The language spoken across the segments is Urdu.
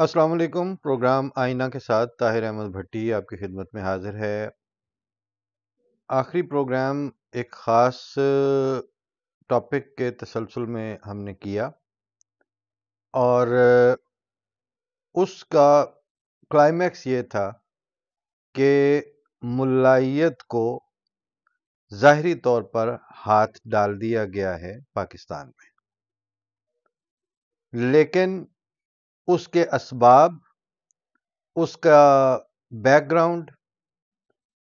السلام علیکم۔ پروگرام آئینہ کے ساتھ طاہر احمد بھٹی آپ کی خدمت میں حاضر ہے۔ آخری پروگرام ایک خاص ٹاپک کے تسلسل میں ہم نے کیا اور اس کا کلائمیکس یہ تھا کہ ملائیت کو ظاہری طور پر ہاتھ ڈال دیا گیا ہے پاکستان میں، لیکن اس کے اسباب، اس کا بیک گراؤنڈ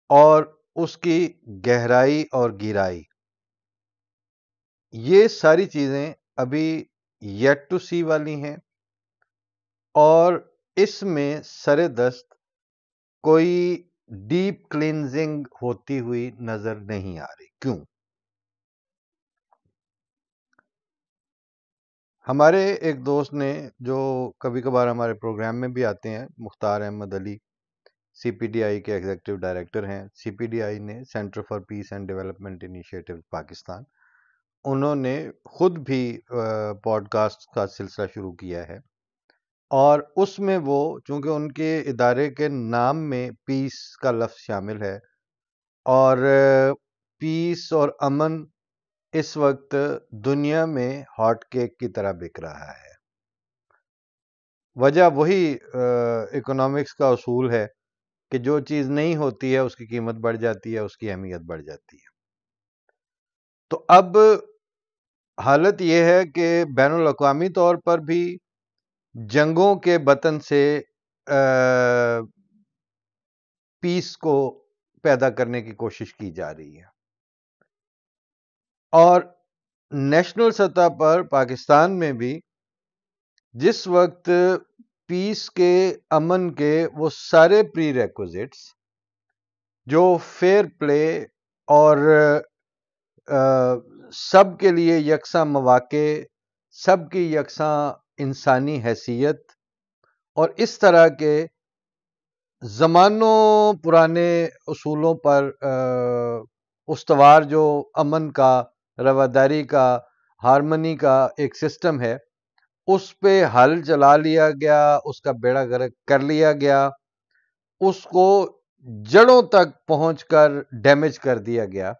اور اس کی گہرائی اور گہرائی، یہ ساری چیزیں ابھی یٹ ٹو سی والی ہیں اور اس میں سر دست کوئی ڈیپ کلینزنگ ہوتی ہوئی نظر نہیں آ رہی۔ کیوں؟ ہمارے ایک دوست نے جو کبھی کبھار ہمارے پروگرام میں بھی آتے ہیں، مختار احمد علی، سی پی ڈی آئی کے ایگزیکٹو ڈائریکٹر ہیں۔ سی پی ڈی آئی نے centre for piece and development initiative Pakistan, انہوں نے خود بھی پوڈ کاسٹ کا سلسلہ شروع کیا ہے اور اس میں وہ، چونکہ ان کے ادارے کے نام میں پیس کا لفظ شامل ہے اور پیس اور امن اس وقت دنیا میں ہاٹ کیک کی طرح بک رہا ہے۔ وجہ وہی اکنامکس کا اصول ہے کہ جو چیز نہیں ہوتی ہے اس کی قیمت بڑھ جاتی ہے، اس کی اہمیت بڑھ جاتی ہے۔ تو اب حالت یہ ہے کہ بین الاقوامی طور پر بھی جنگوں کے بطن سے پیس کو پیدا کرنے کی کوشش کی جا رہی ہے اور نیشنل سطح پر پاکستان میں بھی جس وقت پیس کے، امن کے وہ سارے پری ریکوزٹس جو فیئر پلے اور سب کے لیے یکساں مواقع، سب کی یکساں انسانی حیثیت اور اس طرح کے زمانوں پرانے اصولوں پر استوار جو امن کا، رواداری کا، ہارمنی کا ایک سسٹم ہے، اس پہ حل چلا لیا گیا، اس کا بیڑا غرق کر لیا گیا، اس کو جڑوں تک پہنچ کر ڈیمیج کر دیا گیا۔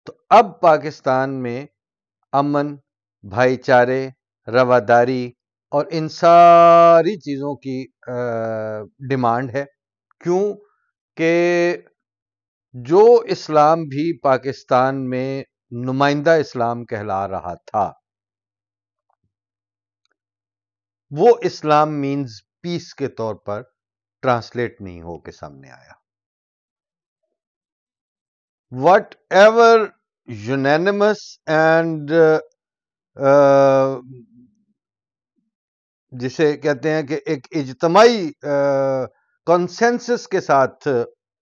تو اب پاکستان میں امن، بھائی چارے، رواداری اور ان ساری چیزوں کی ڈیمانڈ ہے۔ کیوں کہ جو اسلام بھی پاکستان میں نمائندہ اسلام کہلا رہا تھا، وہ اسلام مینز پیس کے طور پر ٹرانسلیٹ نہیں ہو کے سامنے آیا۔ وٹ ایور یونینیمس اینڈ جسے کہتے ہیں کہ ایک اجتماعی کنسنسس کے ساتھ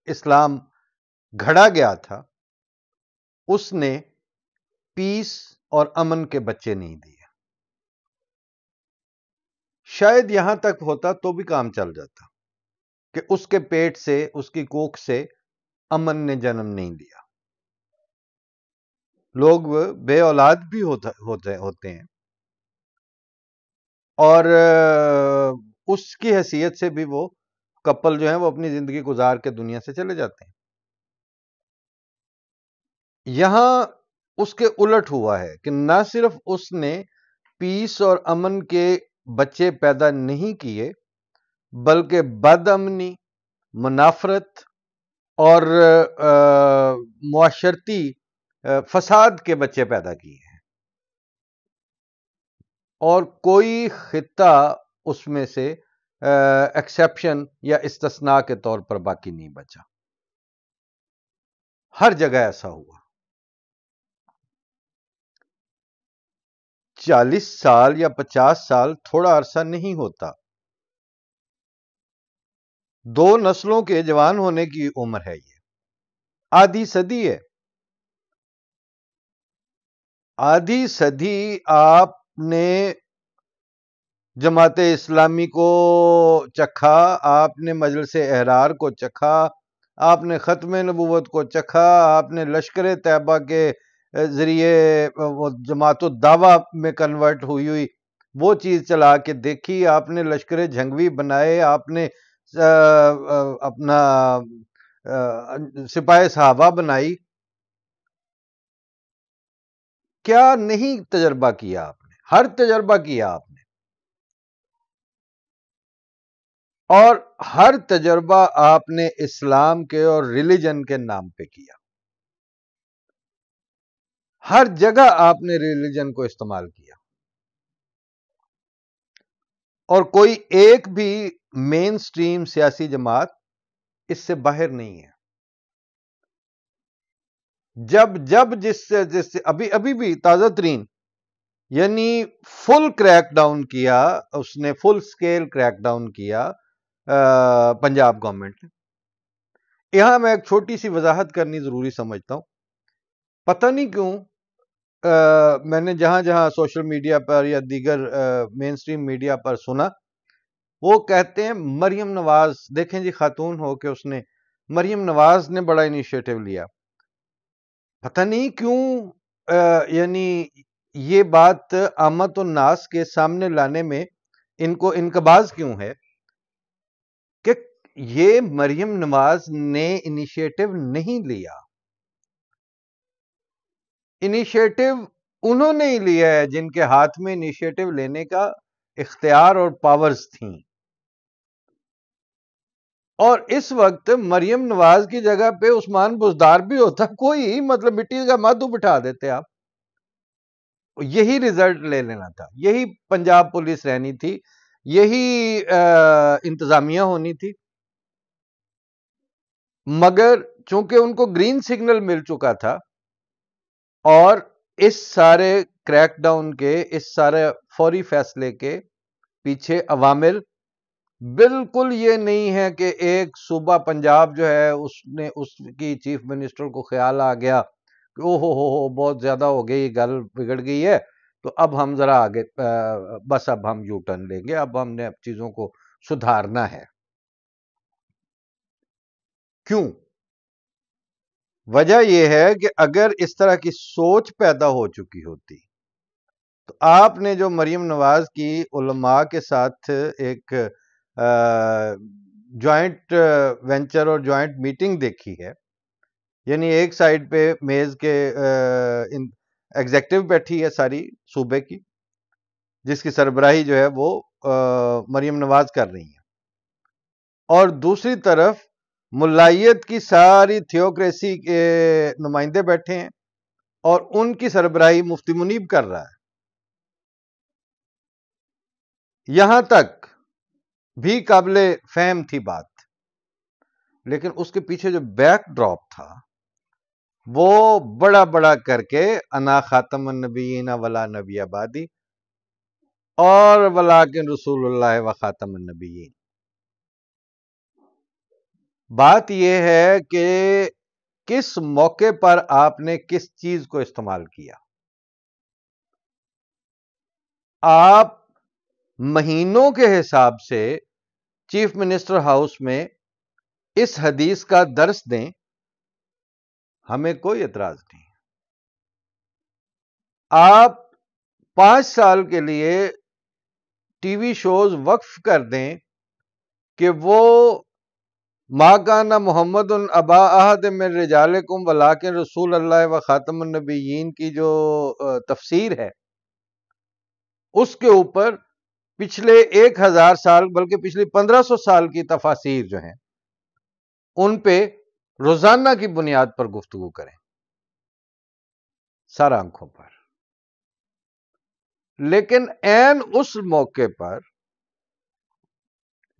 اسلام گھڑا گیا تھا، اس نے پیس اور امن کے بچے نہیں دیے۔ شاید یہاں تک ہوتا تو بھی کام چل جاتا کہ اس کے پیٹ سے، اس کی کوکھ سے امن نے جنم نہیں لیا۔ لوگ بے اولاد بھی ہوتے ہیں اور اس کی حیثیت سے بھی وہ کپل جو ہیں وہ اپنی زندگی گزار کے دنیا سے چلے جاتے ہیں۔ یہاں اس کے الٹ ہوا ہے کہ نہ صرف اس نے پیس اور امن کے بچے پیدا نہیں کیے، بلکہ بد امنی، منافرت اور معاشرتی فساد کے بچے پیدا کیے ہیں، اور کوئی خطہ اس میں سے ایکسیپشن یا استثناء کے طور پر باقی نہیں بچا۔ ہر جگہ ایسا ہوا۔ 40 سال یا 50 سال تھوڑا عرصہ نہیں ہوتا، 2 نسلوں کے جوان ہونے کی عمر ہے، یہ آدھی صدی ہے۔ آدھی صدی آپ نے جماعت اسلامی کو چکھا، آپ نے مجلس احرار کو چکھا، آپ نے ختم نبوت کو چکھا، آپ نے لشکر طیبہ کے ذریعے وہ جماعت الدعوہ میں کنورٹ ہوئی وہ چیز چلا کے دیکھی، آپ نے لشکر جھنگوی بنائے، آپ نے اپنا سپاہ صحابہ بنائی، کیا نہیں تجربہ کیا آپ نے؟ ہر تجربہ کیا آپ نے، اور ہر تجربہ آپ نے اسلام کے اور ریلیجن کے نام پہ کیا، ہر جگہ آپ نے ریلیجن کو استعمال کیا، اور کوئی ایک بھی مین سٹریم سیاسی جماعت اس سے باہر نہیں ہے۔ جب جس سے ابھی بھی تازہ ترین، یعنی فل کریک ڈاؤن کیا، اس نے فل سکیل کریک ڈاؤن کیا پنجاب گورنمنٹ نے۔ یہاں میں ایک چھوٹی سی وضاحت کرنی ضروری سمجھتا ہوں، پتہ نہیں کیوں میں نے جہاں جہاں سوشل میڈیا پر یا دیگر مین سٹریم میڈیا پر سنا، وہ کہتے ہیں مریم نواز، دیکھیں جی خاتون ہو کہ اس نے، مریم نواز نے بڑا انیشیٹو لیا۔ پتہ نہیں کیوں یعنی یہ بات عامت الناس کے سامنے لانے میں ان کو انقباض کیوں ہے کہ یہ مریم نواز نے انیشیٹو نہیں لیا، انیشیٹو انہوں نے ہی لیا ہے جن کے ہاتھ میں انیشیٹو لینے کا اختیار اور پاورز تھیں۔ اور اس وقت مریم نواز کی جگہ پہ عثمان بزدار بھی ہوتا، کوئی مطلب مٹی کا مادو بٹھا دیتے آپ، یہی ریزلٹ لے لینا تھا، یہی پنجاب پولیس رہنی تھی، یہی انتظامیہ ہونی تھی، مگر چونکہ ان کو گرین سگنل مل چکا تھا، اور اس سارے کریک ڈاؤن کے، اس سارے فوری فیصلے کے پیچھے عوامل بالکل یہ نہیں ہے کہ ایک صوبہ پنجاب جو ہے اس کی چیف منسٹر کو خیال آ گیا کہ او ہو بہت زیادہ ہو گئی، گل بگڑ گئی ہے، تو اب ہم ذرا آگے بس اب ہم یو ٹرن لیں گے، اب ہم نے چیزوں کو سدھارنا ہے۔ کیوں؟ وجہ یہ ہے کہ اگر اس طرح کی سوچ پیدا ہو چکی ہوتی تو آپ نے جو مریم نواز کی علماء کے ساتھ ایک جوائنٹ وینچر اور جوائنٹ میٹنگ دیکھی ہے، یعنی ایک سائڈ پہ میز کے ایگزیکٹو بیٹھی ہے ساری صوبے کی، جس کی سربراہی جو ہے وہ مریم نواز کر رہی ہیں، اور دوسری طرف ملائیت کی ساری تھیوکریسی کے نمائندے بیٹھے ہیں، اور ان کی سربراہی مفتی منیب کر رہا ہے۔ یہاں تک بھی قابل فہم تھی بات، لیکن اس کے پیچھے جو بیک ڈراپ تھا وہ بڑا بڑا کر کے انا خاتم النبیین ولا نبی آبادی اور ولیکن رسول اللہ و خاتم النبیین۔ بات یہ ہے کہ کس موقع پر آپ نے کس چیز کو استعمال کیا۔ آپ مہینوں کے حساب سے چیف منسٹر ہاؤس میں اس حدیث کا درس دیں، ہمیں کوئی اعتراض نہیں۔ آپ 5 سال کے لیے ٹی وی شوز وقف کر دیں کہ وہ ما کان محمد ابا احد من رجالکم ولکن رسول اللہ و خاتم النبیین کی جو تفسیر ہے، اس کے اوپر پچھلے 1000 سال بلکہ پچھلی 1500 سال کی تفاسیر جو ہیں ان پہ روزانہ کی بنیاد پر گفتگو کریں، سر آنکھوں پر۔ لیکن عین اس موقع پر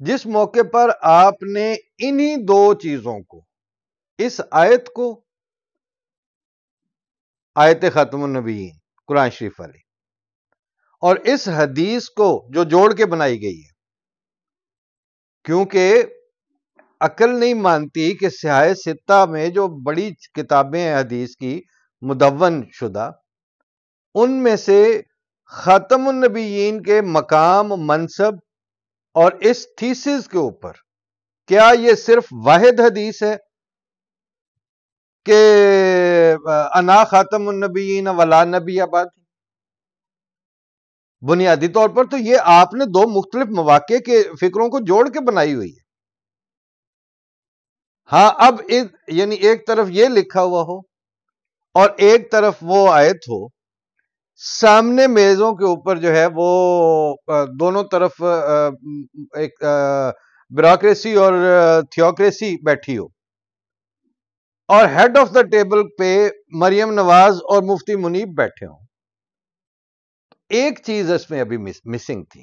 جس موقع پر آپ نے انہی 2 چیزوں کو، اس آیت کو، آیت ختم النبیین قرآن شریف والی، اور اس حدیث کو جو جوڑ کے بنائی گئی ہے، کیونکہ عقل نہیں مانتی کہ سیاہ ستہ میں جو بڑی کتابیں ہیں حدیث کی مدون شدہ، ان میں سے خاتم النبیین کے مقام، منصب اور اس تھیسس کے اوپر کیا یہ صرف واحد حدیث ہے کہ انا خاتم النبیین ولا نبی آباد؟ بنیادی طور پر تو یہ آپ نے دو مختلف مواقع کے فکروں کو جوڑ کے بنائی ہوئی ہے. ہاں اب یعنی ایک طرف یہ لکھا ہوا ہو اور ایک طرف وہ آیت ہو، سامنے میزوں کے اوپر جو ہے وہ دونوں طرف ایک بیوروکریسی اور تھیوکریسی بیٹھی ہو، اور ہیڈ آف دا ٹیبل پہ مریم نواز اور مفتی منیب بیٹھے ہوں. ایک چیز اس میں ابھی مسنگ تھی.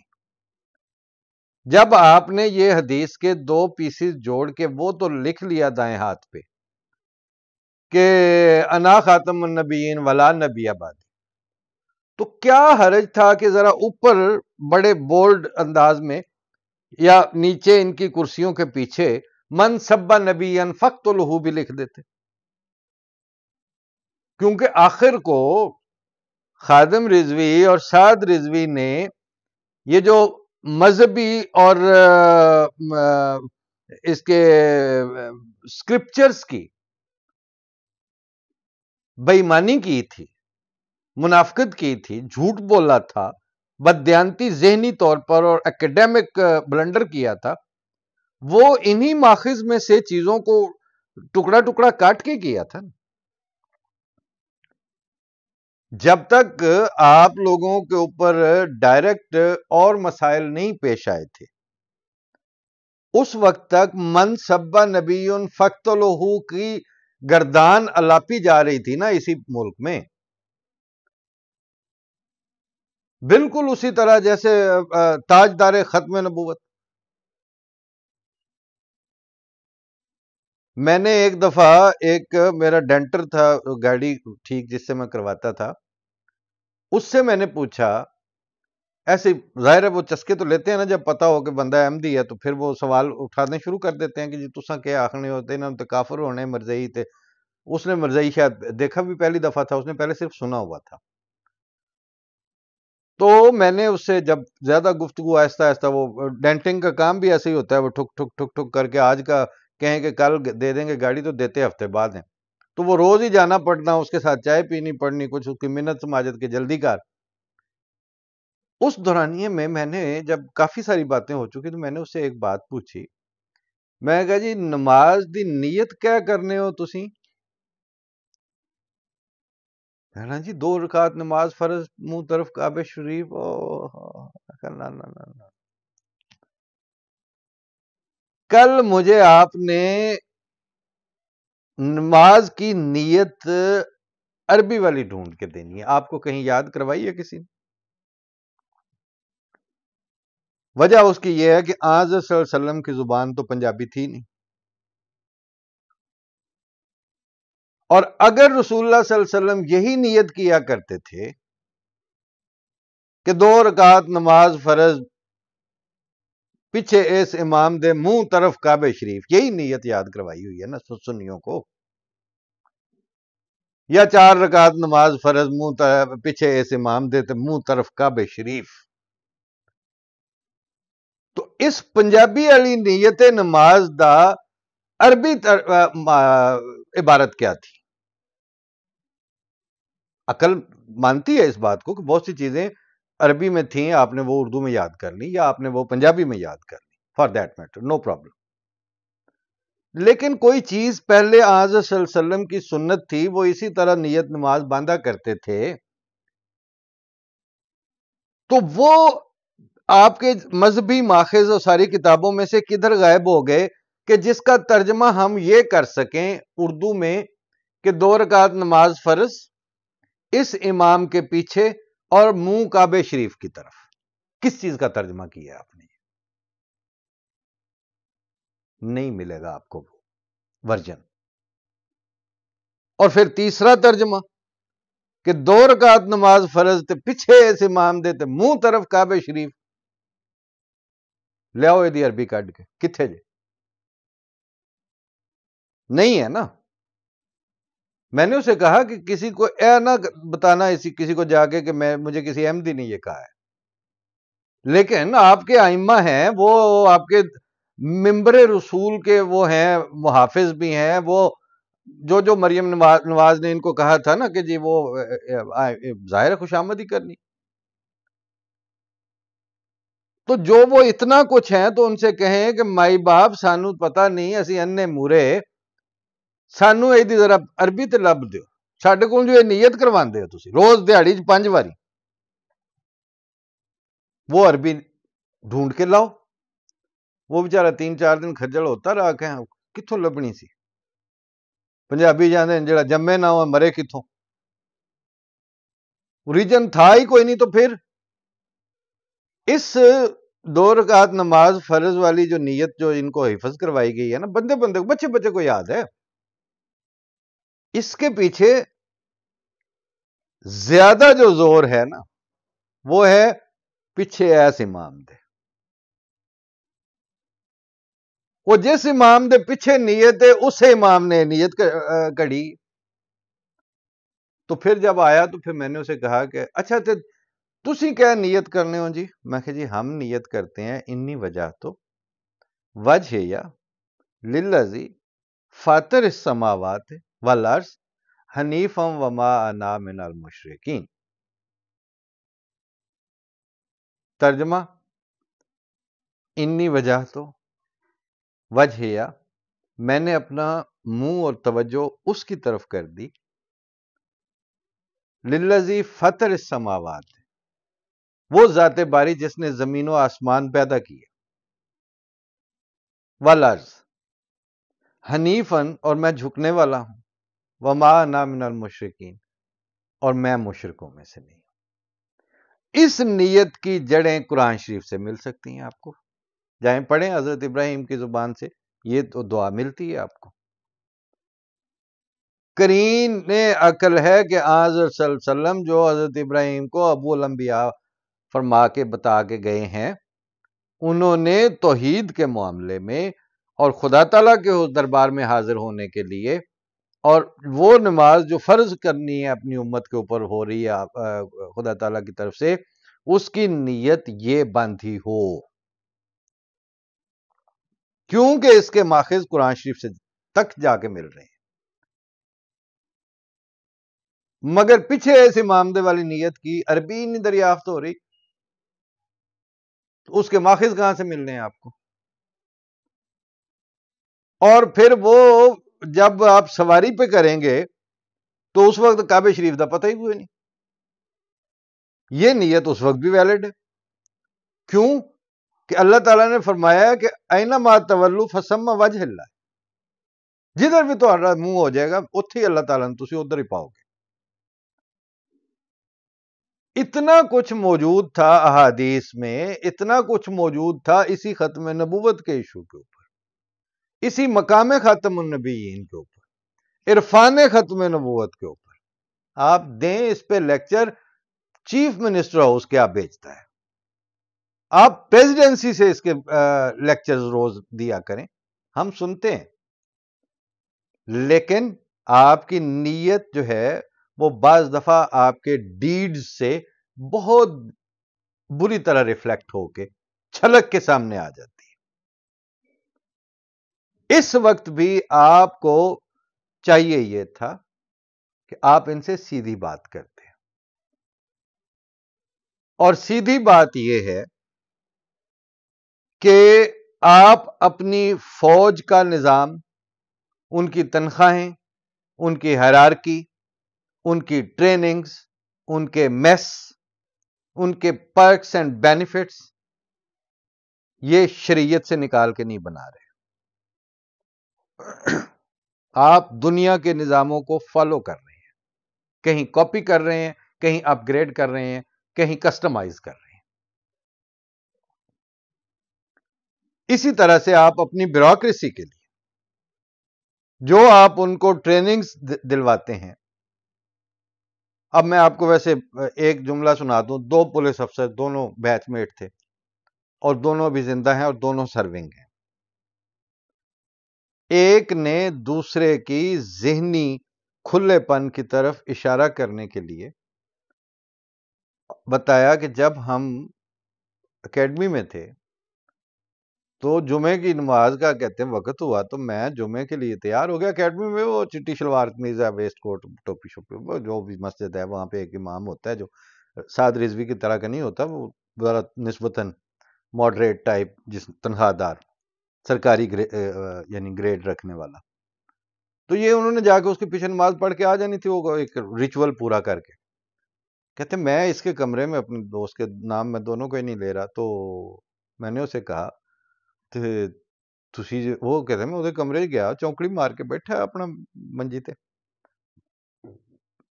جب آپ نے یہ حدیث کے دو پیسز جوڑ کے وہ تو لکھ لیا دائیں ہاتھ پہ کہ انا خاتم النبیین ولا نبی بعد، تو کیا حرج تھا کہ ذرا اوپر بڑے بولڈ انداز میں یا نیچے ان کی کرسیوں کے پیچھے من سب نبیا فاقتلہ بھی لکھ دیتے؟ کیونکہ آخر کو خادم رضوی اور سعد رضوی نے یہ جو مذہبی اور اس کے اسکرپچرز کی بے ایمانی کی تھی، منافقت کی تھی، جھوٹ بولا تھا، بددیانتی ذہنی طور پر اور ایکیڈیمک بلنڈر کیا تھا، وہ انہی ماخذ میں سے چیزوں کو ٹکڑا ٹکڑا کاٹ کے کیا تھا. جب تک آپ لوگوں کے اوپر ڈائریکٹ اور مسائل نہیں پیش آئے تھے، اس وقت تک من سبا نبی فاقتلہ کی گردان الاپی جا رہی تھی نا اسی ملک میں، بالکل اسی طرح جیسے تاجدار ختم نبوت. میں نے ایک دفعہ ایک میرا ڈینٹر تھا گاڑی ٹھیک جس سے میں کرواتا تھا، اس سے میں نے پوچھا، ایسے ظاہر ہے وہ چسکے تو لیتے ہیں نا جب پتا ہو کہ بندہ احمدی ہے، تو پھر وہ سوال اٹھانے شروع کر دیتے ہیں کہ جی تساں کیا آخنے ہوتے ہیں تو کافر ہونے مرزئی تھے. اس نے مرزئی شاید دیکھا بھی پہلی دفعہ تھا، اس نے پہلے صرف سنا ہوا تھا. تو میں نے اس سے جب زیادہ گفتگو آہستہ آہستہ، وہ ڈینٹنگ کا کام بھی ایسے ہی ہوتا ہے، وہ ٹھک ٹھک ٹھک ٹھک کر کے آج کا کہیں کہ کل دے دیں گے گاڑی، تو دیتے ہفتے بعد ہیں. تو وہ روز ہی جانا پڑنا، اس کے ساتھ چائے پینی پڑنی، کچھ اس کی منت سماجت کے جلدی کار. اس دورانیے میں نے جب کافی ساری باتیں ہو چکی تو میں نے اس سے ایک بات پوچھی. میں کہا جی نماز دی نیت کیا کرنے ہو تسی؟ کہنا جی 2 رکعت نماز فرض، منہ طرف کعبہ شریف. نا نا نا نا. کل مجھے آپ نے نماز کی نیت عربی والی ڈھونڈ کے دینی ہے، آپ کو کہیں یاد کروائی ہے کسی نے؟ وجہ اس کی یہ ہے کہ آج صلی اللہ علیہ وسلم کی زبان تو پنجابی تھی نہیں، اور اگر رسول اللہ صلی اللہ علیہ وسلم یہی نیت کیا کرتے تھے کہ 2 رکعت نماز فرض، پیچھے اس امام دے منہ طرف کعبہ شریف، یہی نیت یاد کروائی ہوئی ہے نا سنیوں کو. یا 4 رکعت نماز فرض، منہ طرف پیچھے اس امام دے تے منہ طرف کعبہ شریف. تو اس پنجابی والی نیت نماز دا عربی عبارت کیا تھی؟ عقل مانتی ہے اس بات کو کہ بہت سی چیزیں عربی میں تھیں، آپ نے وہ اردو میں یاد کر لی یا آپ نے وہ پنجابی میں یاد کر لی، for that matter no problem. لیکن کوئی چیز پہلے آج صلی اللہ علیہ وسلم کی سنت تھی، وہ اسی طرح نیت نماز باندھا کرتے تھے، تو وہ آپ کے مذہبی ماخذ اور ساری کتابوں میں سے کدھر غائب ہو گئے کہ جس کا ترجمہ ہم یہ کر سکیں اردو میں کہ 2 رکعت نماز فرض، اس امام کے پیچھے اور منہ کعبہ شریف کی طرف. کس چیز کا ترجمہ کیا آپ نے؟ نہیں ملے گا آپ کو وہ ورژن. اور پھر تیسرا ترجمہ کہ 2 رکعت نماز فرض تے پیچھے اس امام دے تے منہ طرف کعبہ شریف. لیاؤ یہ عربی کڈ کے کتھے جے؟ نہیں ہے نا. میں نے اسے کہا کہ کسی کو اے نہ بتانا کسی کو جا کے کہ مجھے کسی احمدی نے یہ کہا ہے. لیکن آپ کے ائمہ ہیں، وہ آپ کے ممبر رسول کے وہ ہیں، محافظ بھی ہیں، وہ جو مریم نواز نے ان کو کہا تھا نا کہ جی وہ ظاہر خوش آمدی کرنی. تو جو وہ اتنا کچھ ہیں تو ان سے کہیں کہ مائی باپ سانو پتہ نہیں اسی انے مورے سانو ایدی ذرا عربی تے لب دیو ساڈے کول جو یہ نیت کرواندے ہو تسی روز دیہڑی 5 واری وہ عربی ڈھونڈ کے لاؤ. وہ بیچارہ 3-4 دن کھجل ہوتا رہا کہ کتوں لبنی سی. پنجابی جانے جڑا جمے نہ ہو مرے کتوں. ریجن تھا ہی کوئی نہیں. تو پھر اس 2 رکعت نماز فرض والی جو نیت جو ان کو حفظ کروائی گئی ہے نا بندے کو بچے کو یاد ہے. اس کے پیچھے زیادہ جو زور ہے نا وہ ہے پیچھے ایس امام دے. وہ جس امام دے پیچھے نیت ہے اسے امام نے نیت کڑی. تو پھر جب آیا تو پھر میں نے اسے کہا کہ اچھا تسی کیا نیت کرنے ہو جی. میں کہ جی ہم نیت کرتے ہیں انی وجہ تو وجہ یا للذی فاطر السماوات والارض حنیفا وما انا من المشرکین. ترجمہ انی وجہ تو وجہ یا میں نے اپنا منہ اور توجہ اس کی طرف کر دی للذی فاطر السماوات وہ ذات باری جس نے زمین و آسمان پیدا کیے والارض حنیفاً اور میں جھکنے والا ہوں وما انا من المشرکین اور میں مشرکوں میں سے نہیں. اس نیت کی جڑیں قرآن شریف سے مل سکتی ہیں. آپ کو جائیں پڑھیں حضرت ابراہیم کی زبان سے یہ تو دعا ملتی ہے آپ کو. کرین عقل ہے کہ حضرت صلی اللہ علیہ وسلم جو حضرت ابراہیم کو ابو الانبیاء فرما کے بتا کے گئے ہیں انہوں نے توحید کے معاملے میں اور خدا تعالیٰ کے دربار میں حاضر ہونے کے لیے اور وہ نماز جو فرض کرنی ہے اپنی امت کے اوپر ہو رہی ہے خدا تعالیٰ کی طرف سے اس کی نیت یہ باندھی ہو کیونکہ اس کے ماخذ قرآن شریف سے تک جا کے مل رہے ہیں. مگر پیچھے اس امام دے والی نیت کی عربی نہیں دریافت ہو رہی تو اس کے ماخذ کہاں سے مل رہے ہیں آپ کو. اور پھر وہ جب آپ سواری پہ کریں گے تو اس وقت کعبہ شریف دا پتہ ہی کوئی نہیں. یہ نیت اس وقت بھی ویلڈ ہے. کیوں کہ اللہ تعالیٰ نے فرمایا کہ اینما تولوا فثم وجہ اللہ. جدھر بھی تہاڈا منہ ہو جائے گا اتھے ہی اللہ تعالیٰ نے تسی ادھر ہی پاؤ گے. اتنا کچھ موجود تھا احادیث میں اتنا کچھ موجود تھا اسی ختم نبوت کے ایشو کے اوپر اسی مقام ختم النبیین کے اوپر عرفان ختم نبوت کے اوپر. آپ دیں اس پہ لیکچر چیف منسٹر ہاؤس کیا بیچتا ہے آپ پریزیڈنسی سے اس کے لیکچرز روز دیا کریں ہم سنتے ہیں. لیکن آپ کی نیت جو ہے وہ بعض دفعہ آپ کے ڈیڈز سے بہت بری طرح ریفلیکٹ ہو کے چھلک کے سامنے آ جاتی ہے. اس وقت بھی آپ کو چاہیے یہ تھا کہ آپ ان سے سیدھی بات کرتے ہیں اور سیدھی بات یہ ہے کہ آپ اپنی فوج کا نظام ان کی تنخواہیں ان کی ہیرارکی ان کی ٹریننگز ان کے میس ان کے پرکس اینڈ بینیفٹس یہ شریعت سے نکال کے نہیں بنا رہے. آپ دنیا کے نظاموں کو فالو کر رہے ہیں کہیں کاپی کر رہے ہیں کہیں اپ گریڈ کر رہے ہیں کہیں کسٹمائز کر رہے ہیں. اسی طرح سے آپ اپنی بیوروکریسی کے لیے جو آپ ان کو ٹریننگز دلواتے ہیں. اب میں آپ کو ویسے ایک جملہ سنا دوں. 2 پولیس افسر دونوں بیچ میٹ تھے اور دونوں بھی زندہ ہیں اور دونوں سرونگ ہیں. ایک نے دوسرے کی ذہنی کھلے پن کی طرف اشارہ کرنے کے لیے بتایا کہ جب ہم اکیڈمی میں تھے تو جمعے کی نماز کا کہتے ہیں وقت ہوا تو میں جمعے کے لیے تیار ہو گیا. اکیڈمی میں وہ چٹی شلوار قمیض ہے ویسٹ کوٹ ٹوپی شوپی جو بھی مسجد ہے وہاں پہ ایک امام ہوتا ہے جو سعد رضوی کی طرح کا نہیں ہوتا وہ ذرا نسبتاً ماڈریٹ ٹائپ، جس تنخواہ دار سرکاری یعنی گریڈ رکھنے والا. تو یہ انہوں نے جا کے اس کے پیچھے نماز پڑھ کے آ جانی تھی، وہ ایک ریچول پورا کر کے. کہتے میں اس کے کمرے میں اپنے دوست کے نام میں دونوں کو ہی نہیں لے رہا، تو میں نے اسے کہا وہ کہتے میں اس کمرے گیا، چونکڑی مار کے بیٹھا اپنا منجی تے.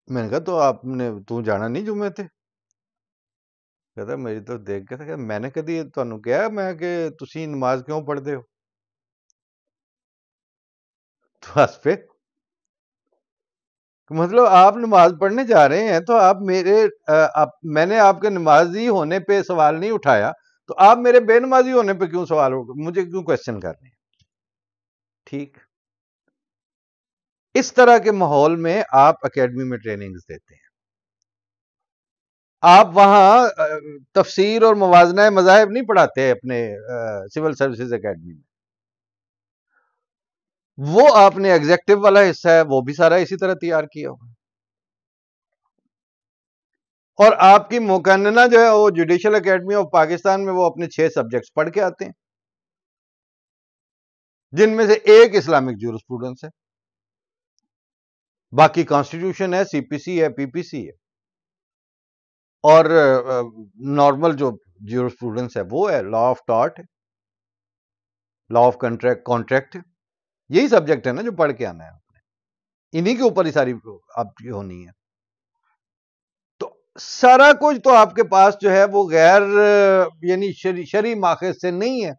میں نے کہا تو جانا نہیں جمعے تے؟ کہتا میری تو دیکھ کے تھا، میں نے کدی تانوں کہا میں کہ تسی نماز کیوں پڑھتے ہو؟ تو ہس پہ مطلب آپ نماز پڑھنے جا رہے ہیں تو آپ میں نے آپ کے نمازی ہونے پہ سوال نہیں اٹھایا، تو آپ میرے بے نمازی ہونے پہ کیوں سوال مجھے کیوں کوشچن کر رہے ہیں؟ ٹھیک، اس طرح کے ماحول میں آپ اکیڈمی میں ٹریننگز دیتے ہیں. آپ وہاں تفسیر اور موازنہ مذاہب نہیں پڑھاتے اپنے سول سروسز اکیڈمی میں. وہ آپ نے ایگزیکٹو والا حصہ ہے وہ بھی سارا اسی طرح تیار کیا ہوا. اور آپ کی مقننہ جو ہے وہ جوڈیشل اکیڈمی آف پاکستان میں وہ اپنے 6 سبجیکٹس پڑھ کے آتے ہیں، جن میں سے ایک اسلامک جورسپروڈنس ہے، باقی کانسٹیٹیوشن ہے، سی پی سی ہے، پی پی سی ہے، اور نارمل جو جورسپروڈنس ہے وہ ہے law of tarot, law of contract. یہی سبجیکٹ ہے نا جو پڑھ کے آنا ہے آپ نے، انہی کے اوپر ہی ساری آپ کی ہونی ہے. تو سارا کچھ تو آپ کے پاس جو ہے وہ غیر یعنی شرعی ماخذ سے نہیں ہے.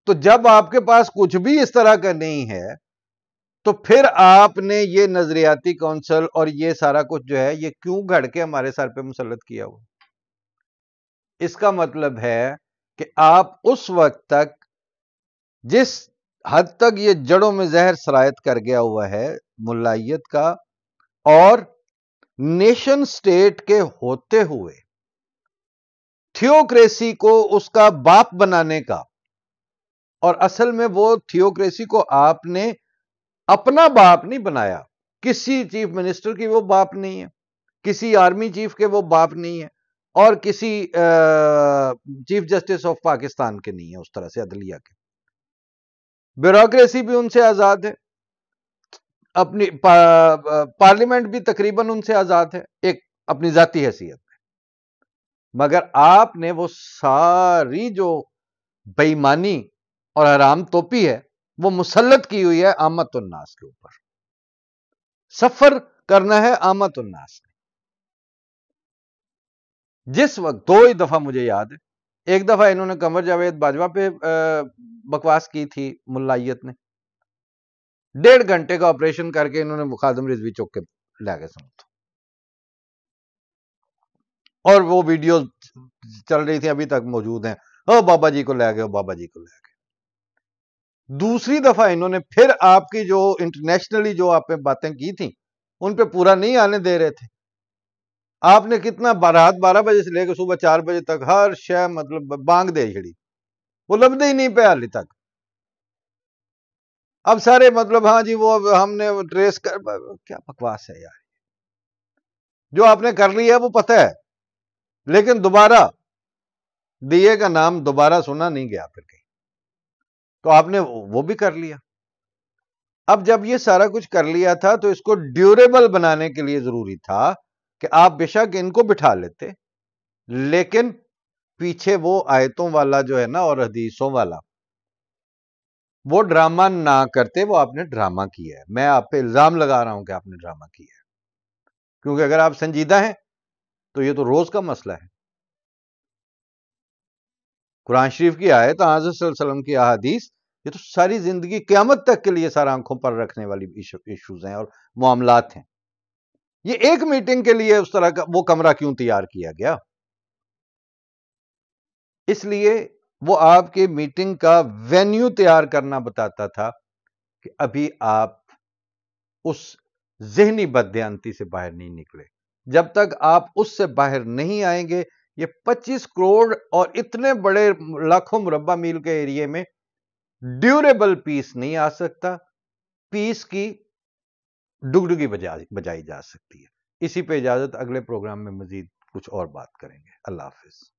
تو جب آپ کے پاس کچھ بھی اس طرح کا نہیں ہے تو پھر آپ نے یہ نظریاتی کونسل اور یہ سارا کچھ جو ہے یہ کیوں گھڑ کے ہمارے سر پہ مسلط کیا ہوا؟ اس کا مطلب ہے کہ آپ اس وقت تک جس حد تک یہ جڑوں میں زہر سرایت کر گیا ہوا ہے ملائیت کا اور نیشن سٹیٹ کے ہوتے ہوئے تھیوکریسی کو اس کا باپ بنانے کا، اور اصل میں وہ تھیوکریسی کو آپ نے اپنا باپ نہیں بنایا، کسی چیف منسٹر کی وہ باپ نہیں ہے، کسی آرمی چیف کے وہ باپ نہیں ہے، اور کسی چیف جسٹس آف پاکستان کے نہیں ہے. اس طرح سے عدلیہ کے بیوروکریسی بھی ان سے آزاد ہے، اپنی پارلیمنٹ بھی تقریباً ان سے آزاد ہے ایک اپنی ذاتی حیثیت میں. مگر آپ نے وہ ساری جو بے ایمانی اور حرام توپی ہے وہ مسلط کی ہوئی ہے عامت الناس کے اوپر. سفر کرنا ہے عامت الناس نے. جس وقت 2 ہی دفعہ مجھے یاد ہے، ایک دفعہ انہوں نے قمر جاوید باجوہ پہ بکواس کی تھی ملائیت نے، 1.5 گھنٹے کا آپریشن کر کے انہوں نے خادم رضوی چوک کے لے گئے سمجھو، اور وہ ویڈیو چل رہی تھی ابھی تک موجود ہیں، بابا جی کو لے گئے، بابا جی کو لے گئے. دوسری دفعہ انہوں نے پھر آپ کی جو انٹرنیشنلی جو آپ نے باتیں کی تھیں ان پہ پورا نہیں آنے دے رہے تھے. آپ نے کتنا رات 12 بجے سے لے کے صبح 4 بجے تک ہر شے مطلب بانگ دے چھڑی، وہ لبدے ہی نہیں پہ حالی تک. اب سارے مطلب ہاں جی وہ ہم نے ٹریس کر، کیا بکواس ہے یار. جو آپ نے کر لیا ہے وہ پتہ ہے، لیکن دوبارہ دیے کا نام دوبارہ سنا نہیں گیا پھر کہیں، تو آپ نے وہ بھی کر لیا. اب جب یہ سارا کچھ کر لیا تھا تو اس کو ڈیوریبل بنانے کے لیے ضروری تھا کہ آپ بے شک ان کو بٹھا لیتے، لیکن پیچھے وہ آیتوں والا جو ہے نا اور حدیثوں والا وہ ڈرامہ نہ کرتے. وہ آپ نے ڈرامہ کیا ہے، میں آپ پہ الزام لگا رہا ہوں کہ آپ نے ڈرامہ کیا ہے، کیونکہ اگر آپ سنجیدہ ہیں تو یہ تو روز کا مسئلہ ہے. قرآن شریف کی آیت، حضرت صلی اللہ علیہ وسلم کی احادیث، یہ تو ساری زندگی قیامت تک کے لیے سارا آنکھوں پر رکھنے والی ایشوز ہیں اور معاملات ہیں. یہ ایک میٹنگ کے لیے اس طرح کا وہ کمرہ کیوں تیار کیا گیا؟ اس لیے وہ آپ کے میٹنگ کا وینیو تیار کرنا بتاتا تھا کہ ابھی آپ اس ذہنی بددیانتی سے باہر نہیں نکلے. جب تک آپ اس سے باہر نہیں آئیں گے یہ 25 کروڑ اور اتنے بڑے لاکھوں مربع میل کے ایریے میں ڈیوریبل پیس نہیں آ سکتا. پیس کی ڈگڈگی بجائی جا سکتی ہے. اسی پہ اجازت، اگلے پروگرام میں مزید کچھ اور بات کریں گے. اللہ حافظ.